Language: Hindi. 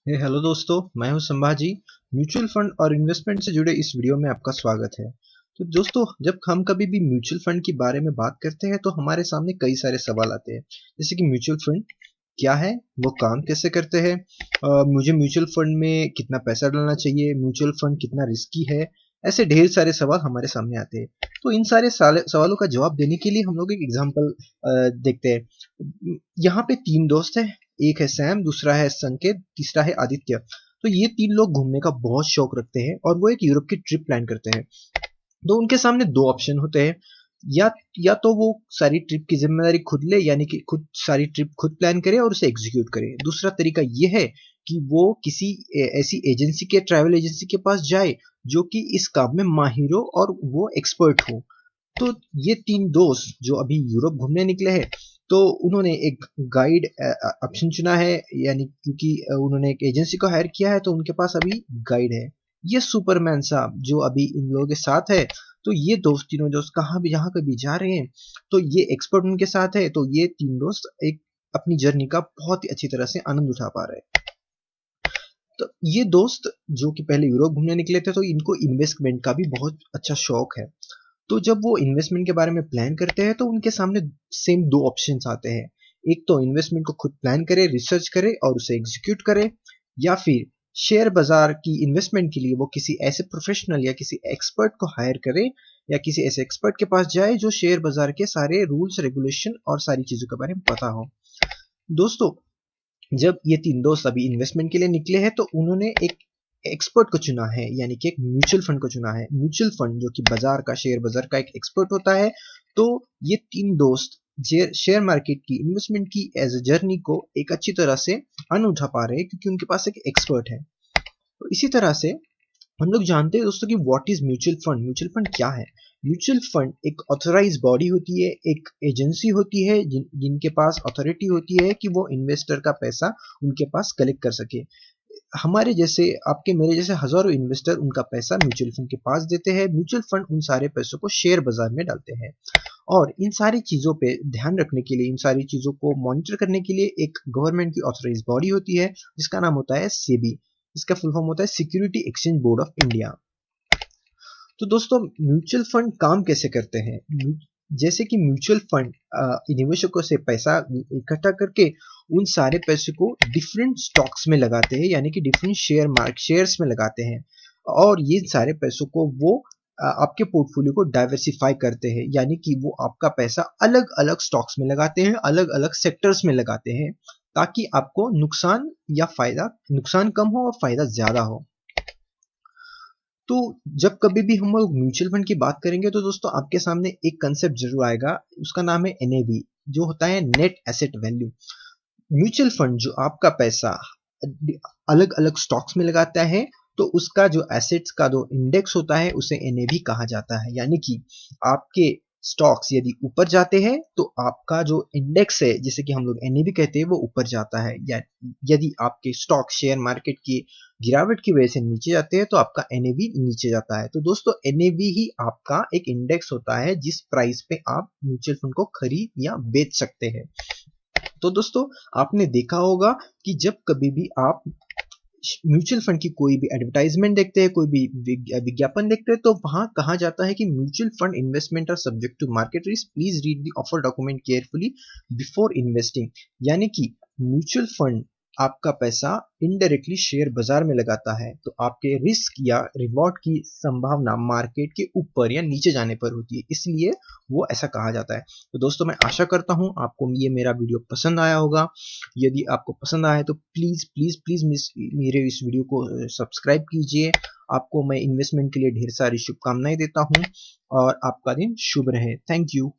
हेलो दोस्तों, मैं हूं संभाजी। म्यूचुअल फंड और इन्वेस्टमेंट से जुड़े इस वीडियो में आपका स्वागत है। तो दोस्तों, जब हम कभी भी म्यूचुअल फंड के बारे में बात करते हैं तो हमारे सामने कई सारे सवाल आते हैं, जैसे कि म्यूचुअल फंड क्या है, वो काम कैसे करते हैं, मुझे म्यूचुअल फंड में कितना पैसा डालना चाहिए, म्यूचुअल फंड कितना रिस्की है। ऐसे ढेर सारे सवाल हमारे सामने आते हैं। तो इन सारे सवालों का जवाब देने के लिए हम लोग एक एग्जाम्पल देखते हैं। यहाँ पे तीन दोस्त हैं। एक है सैम, दूसरा है संकेत, तीसरा है आदित्य। तो ये तीन लोग घूमने का बहुत शौक रखते हैं और वो एक यूरोप की ट्रिप प्लान करते हैं। तो उनके सामने दो ऑप्शन होते हैं। या या तो वो सारी ट्रिप की जिम्मेदारी खुद ले, यानी कि खुद सारी ट्रिप खुद प्लान करे और उसे एग्जीक्यूट करे। दूसरा तरीका ये है कि वो किसी ऐसी एजेंसी के ट्रैवल एजेंसी के पास जाए जो कि इस काम में माहिर हो और वो एक्सपर्ट हो। तो ये तीन दोस्त जो अभी यूरोप घूमने निकले हैं, तो उन्होंने एक गाइड ऑप्शन चुना है, यानी क्योंकि उन्होंने एक एजेंसी को हायर किया है तो उनके पास अभी गाइड है। ये सुपरमैन साहब जो अभी इन लोगों के साथ है। तो ये दोस्त, तीनों दोस्त कहाँ भी जहाँ कभी जा रहे हैं तो ये एक्सपर्ट उनके साथ है। तो ये तीन दोस्त एक अपनी जर्नी का बहुत ही अच्छी तरह से आनंद उठा पा रहे हैं। तो ये दोस्त जो कि पहले यूरोप घूमने निकले थे, तो इनको इन्वेस्टमेंट का भी बहुत अच्छा शौक है। तो जब वो इन्वेस्टमेंट के बारे में प्लान करते हैं तो उनके सामने सेम दो ऑप्शंस आते हैं। एक तो इन्वेस्टमेंट को खुद प्लान करे, रिसर्च करे और उसे एग्जीक्यूट करे, या फिर शेयर बाजार की इन्वेस्टमेंट के लिए वो किसी ऐसे प्रोफेशनल या किसी एक्सपर्ट को हायर करे, या किसी ऐसे एक्सपर्ट के पास जाए जो शेयर बाजार के सारे रूल्स रेगुलेशन और सारी चीजों के बारे में पता हो। दोस्तों, जब ये तीन दोस्त अभी इन्वेस्टमेंट के लिए निकले हैं तो उन्होंने एक एक्सपर्ट को चुना है, यानी कि एक म्यूचुअल फंड को चुना है। म्यूचुअल फंड जो कि बाजार का, शेयर बाजार का एक एक्सपर्ट होता है। तो ये तीन दोस्त शेयर मार्केट की इन्वेस्टमेंट की एज ए जर्नी को एक अच्छी तरह से अन उठा पा रहे हैं क्योंकि उनके पास एक एक्सपर्ट है। तो इसी तरह से हम लोग जानते हैं दोस्तों कि what is mutual fund. Mutual fund क्या है? म्यूचुअल फंड एक ऑथराइज बॉडी होती है, एक एजेंसी होती है जिनके पास अथॉरिटी होती है कि वो इन्वेस्टर का पैसा उनके पास कलेक्ट कर सके। हमारे जैसे, आपके मेरे जैसे हजारों इन्वेस्टर उनका पैसा म्यूचुअल फंड के पास देते हैं। म्यूचुअल फंड उन सारे पैसों को शेयर बाजार में डालते हैं। और इन सारी चीजों पे ध्यान रखने के लिए, इन सारी चीजों को मॉनिटर करने के लिए एक गवर्नमेंट की ऑथराइज बॉडी होती है जिसका नाम होता है सेबी। इसका फुल फॉर्म होता है security exchange board of India. तो दोस्तों, म्यूचुअल फंड काम कैसे करते हैं? जैसे कि म्यूचुअल फंड निवेशकों से पैसा इकट्ठा करके उन सारे पैसे को डिफरेंट स्टॉक्स में लगाते हैं, यानी कि डिफरेंट शेयर्स में लगाते हैं। और ये सारे पैसों को वो आपके पोर्टफोलियो को डाइवर्सिफाई करते हैं, यानी कि वो आपका पैसा अलग अलग स्टॉक्स में लगाते हैं, अलग अलग सेक्टर्स में लगाते हैं, ताकि आपको नुकसान कम हो और फायदा ज्यादा हो। तो जब कभी भी हम लोग म्यूचुअल फंड की बात करेंगे तो दोस्तों आपके सामने एक कंसेप्ट जरूर आएगा। उसका नाम है एनएवी, जो होता है net asset value. Mutual fund जो आपका पैसा अलग अलग स्टॉक्स में लगाता है, तो उसका जो एसेट्स का जो इंडेक्स होता है उसे एनएवी कहा जाता है। यानी कि आपके स्टॉक्स यदि ऊपर जाते हैं तो आपका जो इंडेक्स है, जिसे कि हम लोग एनएवी कहते हैं, वो ऊपर जाता है। या यदि आपके स्टॉक शेयर मार्केट की गिरावट की वजह से नीचे जाते हैं तो आपका एनएवी नीचे जाता है। तो दोस्तों, एनएवी ही आपका एक इंडेक्स होता है जिस प्राइस पे आप म्यूचुअल फंड को खरीद या बेच सकते हैं। तो दोस्तों, आपने देखा होगा कि जब कभी भी आप म्यूचुअल फंड की कोई भी एडवर्टाइजमेंट देखते हैं, कोई भी विज्ञापन देखते हैं, तो वहां कहा जाता है कि mutual fund investment are subject to market risk, please read the offer document carefully before investing. यानी कि म्यूचुअल फंड आपका पैसा इनडायरेक्टली शेयर बाजार में लगाता है, तो आपके रिस्क या रिवॉर्ड की संभावना मार्केट के ऊपर या नीचे जाने पर होती है, इसलिए वो ऐसा कहा जाता है। तो दोस्तों, मैं आशा करता हूं आपको ये मेरा वीडियो पसंद आया होगा। यदि आपको पसंद आया तो प्लीज प्लीज प्लीज मेरे इस वीडियो को सब्सक्राइब कीजिए। आपको मैं इन्वेस्टमेंट के लिए ढेर सारी शुभकामनाएं देता हूं और आपका दिन शुभ रहे। Thank you.